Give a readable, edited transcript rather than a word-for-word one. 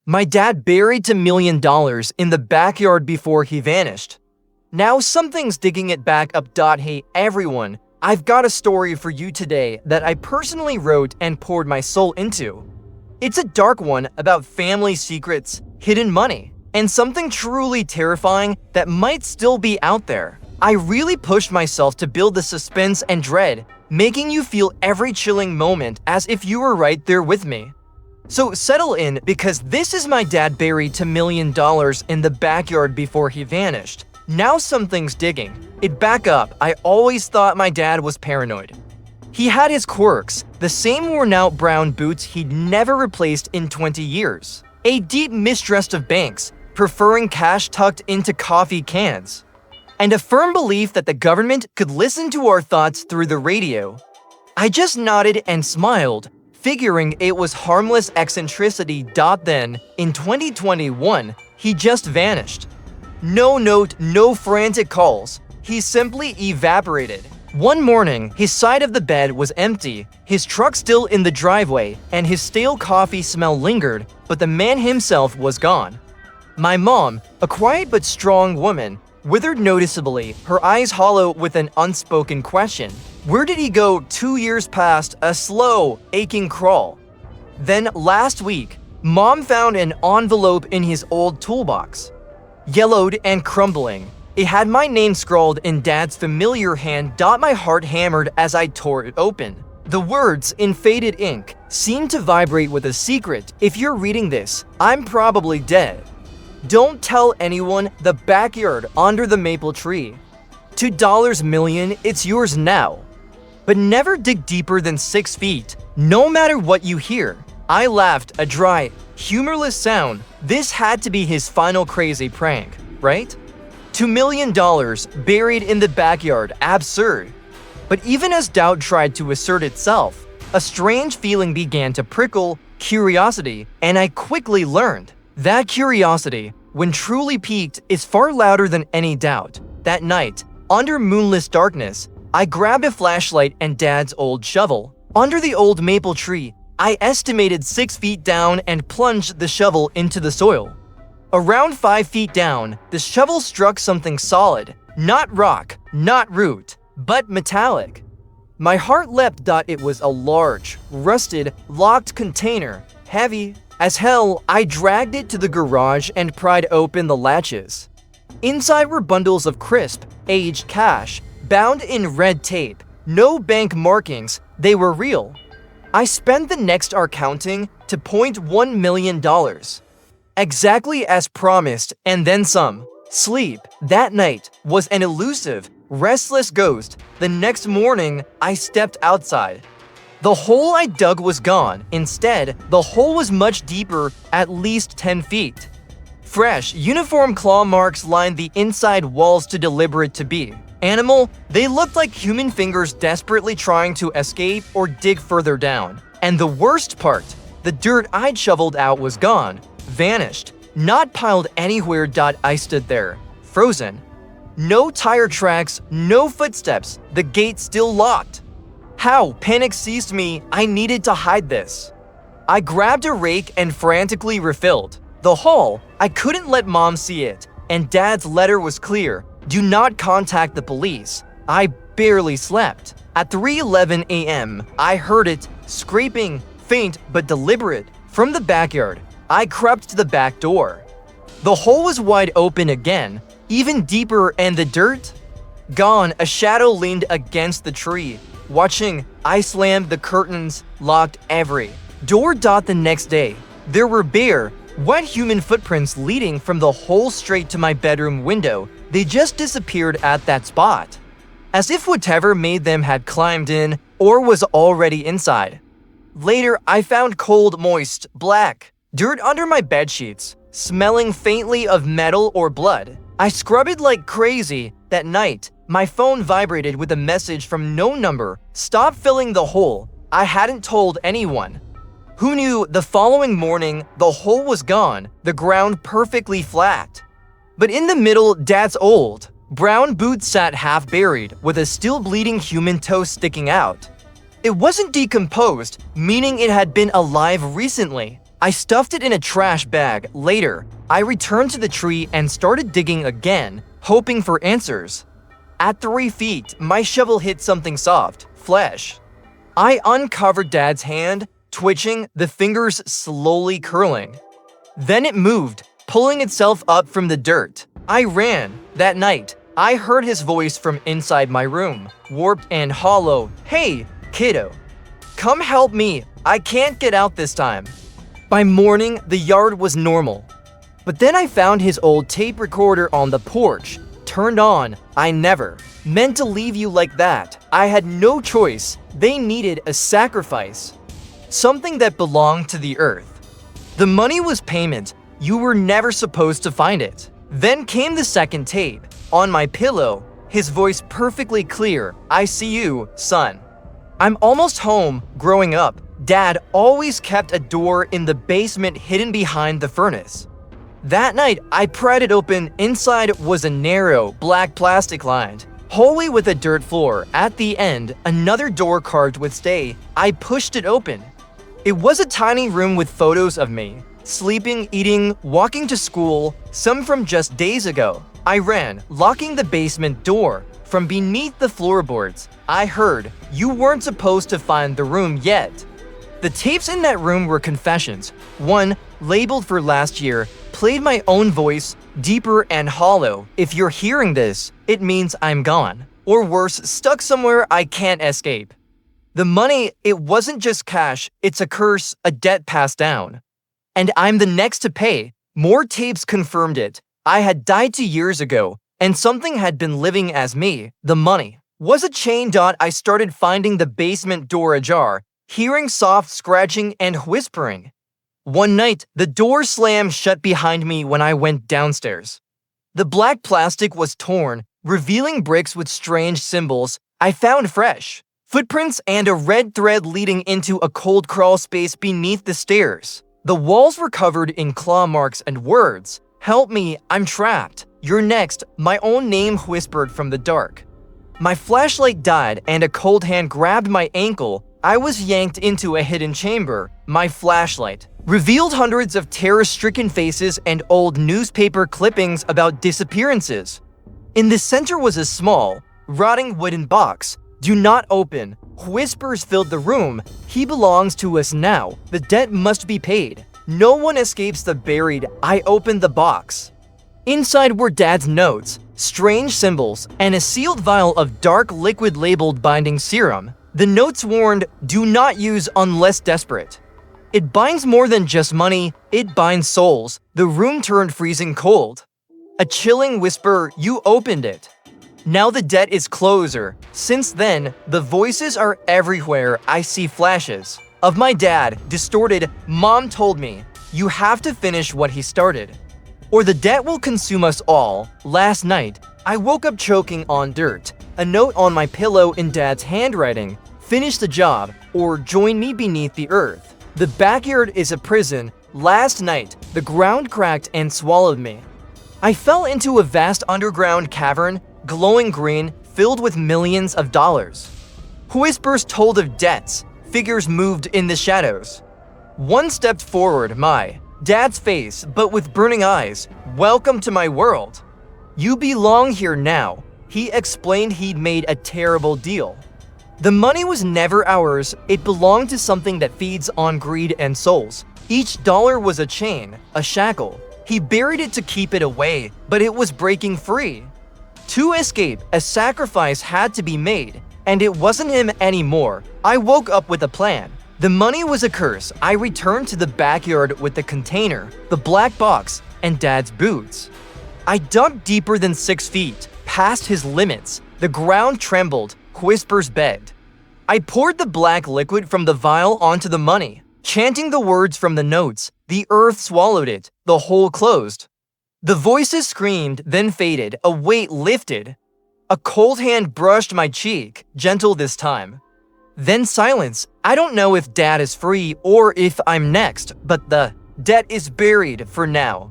My dad buried $1 million in the backyard before he vanished. Now something's digging it back up. Hey everyone, I've got a story for you today that I personally wrote and poured my soul into. It's a dark one about family secrets, hidden money, and something truly terrifying that might still be out there. I really pushed myself to build the suspense and dread, making you feel every chilling moment as if you were right there with me. So settle in, because this is my dad buried $1 million in the backyard before he vanished. Now something's digging it back up. I always thought my dad was paranoid. He had his quirks, the same worn-out brown boots he'd never replaced in 20 years, a deep mistrust of banks, preferring cash tucked into coffee cans, and a firm belief that the government could listen to our thoughts through the radio. I just nodded and smiled, figuring it was harmless eccentricity. Then, in 2021, he just vanished. No note, no frantic calls. He simply evaporated. One morning, his side of the bed was empty, his truck still in the driveway, and his stale coffee smell lingered, but the man himself was gone. My mom, a quiet but strong woman, withered noticeably, her eyes hollow with an unspoken question. Where did he go? 2 years passed, a slow, aching crawl. Then last week, Mom found an envelope in his old toolbox. Yellowed and crumbling, it had my name scrawled in Dad's familiar hand. My heart hammered as I tore it open. The words, in faded ink, seemed to vibrate with a secret. If you're reading this, I'm probably dead. Don't tell anyone. The backyard under the maple tree. $2 million, it's yours now. But never dig deeper than 6 feet, no matter what you hear. I laughed, a dry, humorless sound. This had to be his final crazy prank, right? $2 million buried in the backyard, absurd. But even as doubt tried to assert itself, a strange feeling began to prickle, curiosity, and I quickly learned that curiosity, when truly piqued, is far louder than any doubt. That night, under moonless darkness, I grabbed a flashlight and Dad's old shovel. Under the old maple tree, I estimated 6 feet down and plunged the shovel into the soil. Around 5 feet down, the shovel struck something solid, not rock, not root, but metallic. My heart leapt. It was a large, rusted, locked container, heavy as hell. I dragged it to the garage and pried open the latches. Inside were bundles of crisp, aged cash, bound in red tape. No bank markings, they were real. I spent the next hour counting to $0.1 million. Exactly as promised, and then some. Sleep, that night, was an elusive, restless ghost. The next morning, I stepped outside. The hole I dug was gone. Instead, the hole was much deeper, at least 10 feet. Fresh, uniform claw marks lined the inside walls. Too deliberate to be animal, they looked like human fingers desperately trying to escape or dig further down. And the worst part, the dirt I'd shoveled out was gone, vanished, not piled anywhere. I stood there, frozen. No tire tracks, no footsteps, the gate still locked. How? Panic seized me. I needed to hide this. I grabbed a rake and frantically refilled the hole. I couldn't let Mom see it, and Dad's letter was clear. Do not contact the police. I barely slept. At 3:11 a.m., I heard it, scraping, faint but deliberate, from the backyard. I crept to the back door. The hole was wide open again, even deeper, and the dirt? Gone. A shadow leaned against the tree, watching. I slammed the curtains, locked every door. The next day, there were bare, wet human footprints leading from the hole straight to my bedroom window. They just disappeared at that spot, as if whatever made them had climbed in or was already inside. Later, I found cold, moist, black dirt under my bedsheets, smelling faintly of metal or blood. I scrubbed it like crazy. That night, my phone vibrated with a message from no number. Stop filling the hole. I hadn't told anyone. Who knew? The following morning, the hole was gone, the ground perfectly flat. But in the middle, Dad's old, brown boot sat half buried, with a still bleeding human toe sticking out. It wasn't decomposed, meaning it had been alive recently. I stuffed it in a trash bag. Later, I returned to the tree and started digging again, hoping for answers. At 3 feet, my shovel hit something soft, flesh. I uncovered Dad's hand, twitching, the fingers slowly curling. Then it moved, pulling itself up from the dirt. I ran. That night, I heard his voice from inside my room, warped and hollow. "Hey, kiddo. Come help me. I can't get out this time." By morning, the yard was normal. But then I found his old tape recorder on the porch, turned on. I never meant to leave you like that. I had no choice. They needed a sacrifice. Something that belonged to the earth. The money was payment. You were never supposed to find it. Then came the second tape. On my pillow, his voice perfectly clear. "I see you, son. I'm almost home." Growing up, Dad always kept a door in the basement hidden behind the furnace. That night, I pried it open. Inside was a narrow, black plastic-lined hallway with a dirt floor. At the end, another door carved with stay. I pushed it open. It was a tiny room with photos of me, sleeping, eating, walking to school, some from just days ago. I ran, locking the basement door. From beneath the floorboards, I heard, "You weren't supposed to find the room yet." The tapes in that room were confessions. One, labeled for last year, played my own voice, deeper and hollow. "If you're hearing this, it means I'm gone. Or worse, stuck somewhere I can't escape." The money, it wasn't just cash, it's a curse, a debt passed down. And I'm the next to pay. More tapes confirmed it. I had died 2 years ago, and something had been living as me. The money was a chain. I started finding the basement door ajar, hearing soft scratching and whispering. One night, the door slammed shut behind me when I went downstairs. The black plastic was torn, revealing bricks with strange symbols. I found fresh footprints and a red thread leading into a cold crawl space beneath the stairs. The walls were covered in claw marks and words. "Help me, I'm trapped. You're next," my own name whispered from the dark. My flashlight died and a cold hand grabbed my ankle. I was yanked into a hidden chamber. My flashlight revealed hundreds of terror-stricken faces and old newspaper clippings about disappearances. In the center was a small, rotting wooden box. "Do not open." Whispers filled the room. "He belongs to us now. The debt must be paid. No one escapes the buried." I opened the box. Inside were Dad's notes, strange symbols, and a sealed vial of dark liquid labeled binding serum. The notes warned, "Do not use unless desperate. It binds more than just money, it binds souls." The room turned freezing cold. A chilling whisper, "You opened it. Now the debt is closer." Since then, the voices are everywhere. I see flashes of my dad, distorted. Mom told me, "You have to finish what he started, or the debt will consume us all." Last night, I woke up choking on dirt. A note on my pillow in Dad's handwriting, "Finish the job, or join me beneath the earth." The backyard is a prison. Last night, the ground cracked and swallowed me. I fell into a vast underground cavern, glowing green, filled with millions of dollars. Whispers told of debts. Figures moved in the shadows. One stepped forward, my dad's face, but with burning eyes. "Welcome to my world. You belong here now." He explained he'd made a terrible deal. The money was never ours. It belonged to something that feeds on greed and souls. Each dollar was a chain, a shackle. He buried it to keep it away, but it was breaking free. To escape, a sacrifice had to be made, and it wasn't him anymore. I woke up with a plan. The money was a curse. I returned to the backyard with the container, the black box, and Dad's boots. I dug deeper than 6 feet, past his limits. The ground trembled, whispers begged. I poured the black liquid from the vial onto the money, chanting the words from the notes. The earth swallowed it, the hole closed. The voices screamed, then faded. A weight lifted. A cold hand brushed my cheek, gentle this time. Then silence. I don't know if Dad is free or if I'm next, but the debt is buried for now.